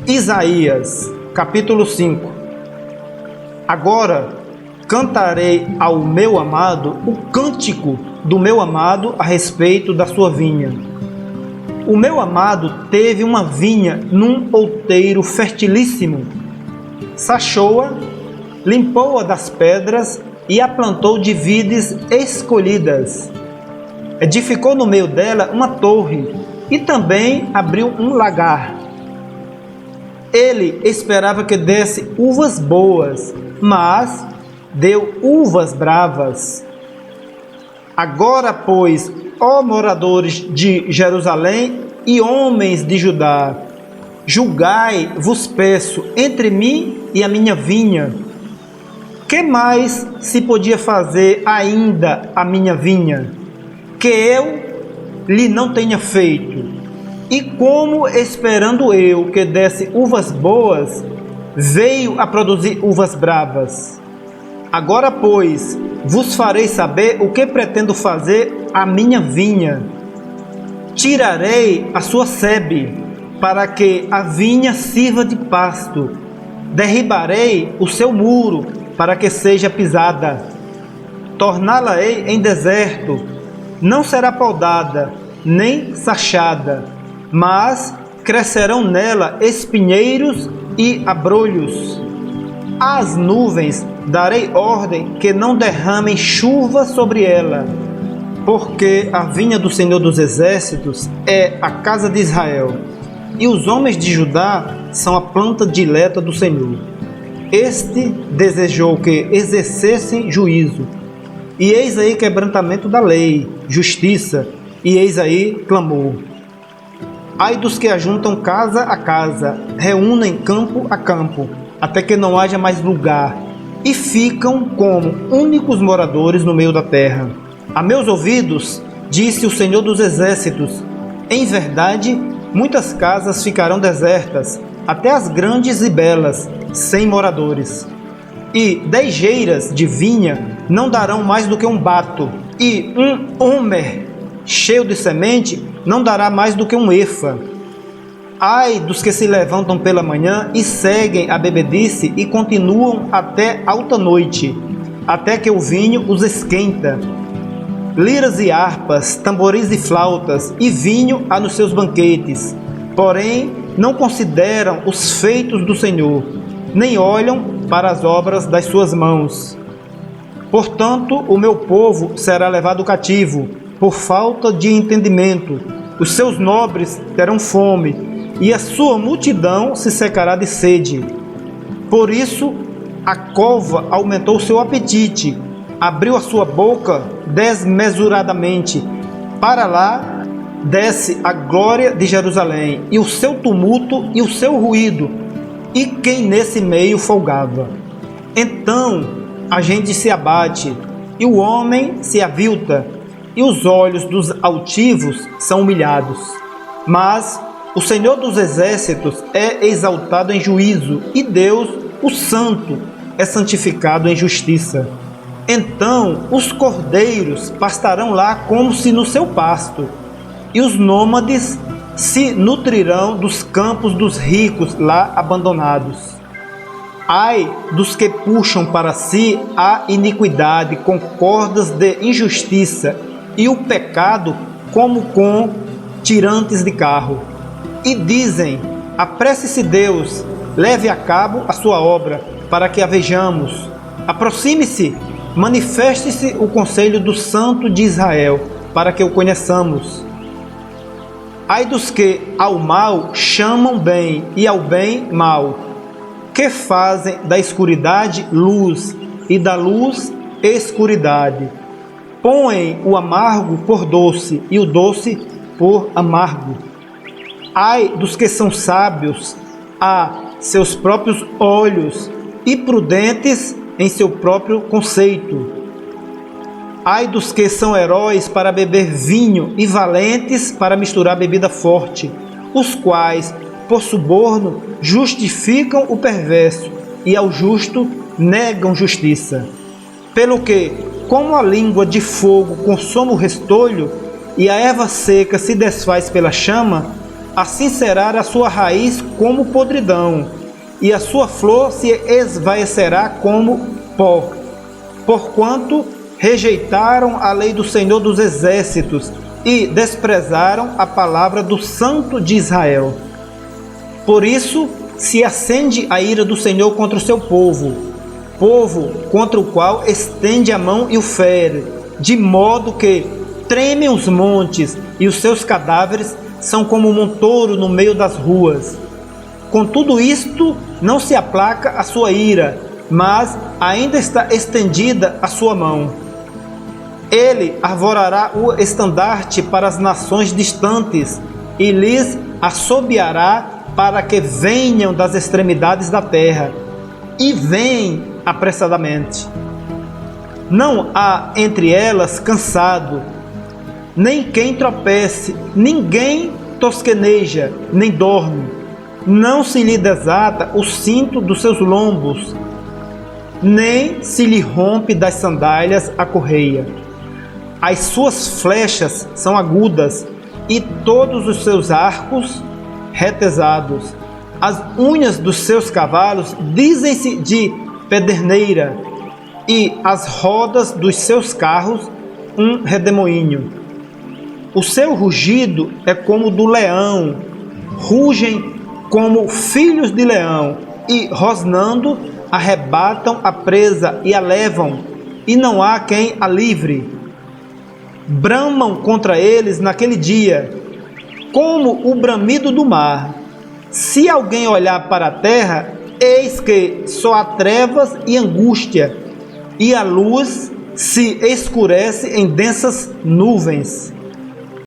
Isaías, capítulo 5. Agora cantarei ao meu amado o cântico do meu amado a respeito da sua vinha. O meu amado teve uma vinha num outeiro fertilíssimo. Sachou-a, limpou-a das pedras e a plantou de vides escolhidas. Edificou no meio dela uma torre e também abriu um lagar. Ele esperava que desse uvas boas, mas deu uvas bravas. Agora, pois, ó moradores de Jerusalém e homens de Judá, julgai, vos peço, entre mim e a minha vinha. Que mais se podia fazer ainda a minha vinha, que eu lhe não tenha feito? E como, esperando eu que desse uvas boas, veio a produzir uvas bravas? Agora, pois, vos farei saber o que pretendo fazer à minha vinha. Tirarei a sua sebe, para que a vinha sirva de pasto. Derribarei o seu muro, para que seja pisada. Torná-la-ei em deserto. Não será podada, nem sachada, mas crescerão nela espinheiros e abrolhos. Às nuvens darei ordem que não derramem chuva sobre ela, porque a vinha do Senhor dos Exércitos é a casa de Israel, e os homens de Judá são a planta dileta do Senhor. Este desejou que exercessem juízo, e eis aí quebrantamento da lei, justiça, e eis aí clamor. Ai dos que ajuntam casa a casa, reúnem campo a campo, até que não haja mais lugar, e ficam como únicos moradores no meio da terra. A meus ouvidos, disse o Senhor dos Exércitos, em verdade, muitas casas ficarão desertas, até as grandes e belas, sem moradores. E 10 geiras de vinha não darão mais do que um bato, e um homer cheio de semente não dará mais do que um efa. Ai dos que se levantam pela manhã e seguem a bebedice e continuam até alta noite, até que o vinho os esquenta. Liras e harpas, tamboris e flautas, e vinho há nos seus banquetes. Porém, não consideram os feitos do Senhor, nem olham para as obras das suas mãos. Portanto, o meu povo será levado cativo, por falta de entendimento. Os seus nobres terão fome, e a sua multidão se secará de sede. Por isso, a cova aumentou seu apetite, abriu a sua boca desmesuradamente. Para lá desce a glória de Jerusalém, e o seu tumulto e o seu ruído, e quem nesse meio folgava. Então a gente se abate, e o homem se avilta, e os olhos dos altivos são humilhados. Mas o Senhor dos Exércitos é exaltado em juízo, e Deus, o Santo, é santificado em justiça. Então os cordeiros pastarão lá como se no seu pasto, e os nômades se nutrirão dos campos dos ricos lá abandonados. Ai dos que puxam para si a iniquidade com cordas de injustiça, e o pecado como com tirantes de carro. E dizem, apresse-se Deus, leve a cabo a sua obra, para que a vejamos. Aproxime-se, manifeste-se o conselho do Santo de Israel, para que o conheçamos. Ai dos que ao mal chamam bem, e ao bem mal, que fazem da escuridade luz, e da luz escuridade. Põem o amargo por doce, e o doce por amargo. Ai dos que são sábios a seus próprios olhos, e prudentes em seu próprio conceito. Ai dos que são heróis para beber vinho, e valentes para misturar bebida forte, os quais, por suborno, justificam o perverso, e ao justo negam justiça. Pelo que, como a língua de fogo consome o restolho, e a erva seca se desfaz pela chama, assim será a sua raiz como podridão, e a sua flor se esvaecerá como pó. Porquanto rejeitaram a lei do Senhor dos Exércitos e desprezaram a palavra do Santo de Israel. Por isso se acende a ira do Senhor contra o seu povo contra o qual estende a mão e o fere, de modo que tremem os montes e os seus cadáveres são como um montouro no meio das ruas. Com tudo isto, não se aplaca a sua ira, mas ainda está estendida a sua mão. Ele arvorará o estandarte para as nações distantes e lhes assobiará para que venham das extremidades da terra, e vêm apressadamente. Não há entre elas cansado, nem quem tropece, ninguém tosqueneja, nem dorme. Não se lhe desata o cinto dos seus lombos, nem se lhe rompe das sandálias a correia. As suas flechas são agudas, e todos os seus arcos retesados. As unhas dos seus cavalos dizem-se de pederneira, e as rodas dos seus carros um redemoinho. O seu rugido é como o do leão, rugem como filhos de leão, e rosnando arrebatam a presa e a levam, e não há quem a livre. Bramam contra eles naquele dia, como o bramido do mar. Se alguém olhar para a terra, eis que só há trevas e angústia, e a luz se escurece em densas nuvens.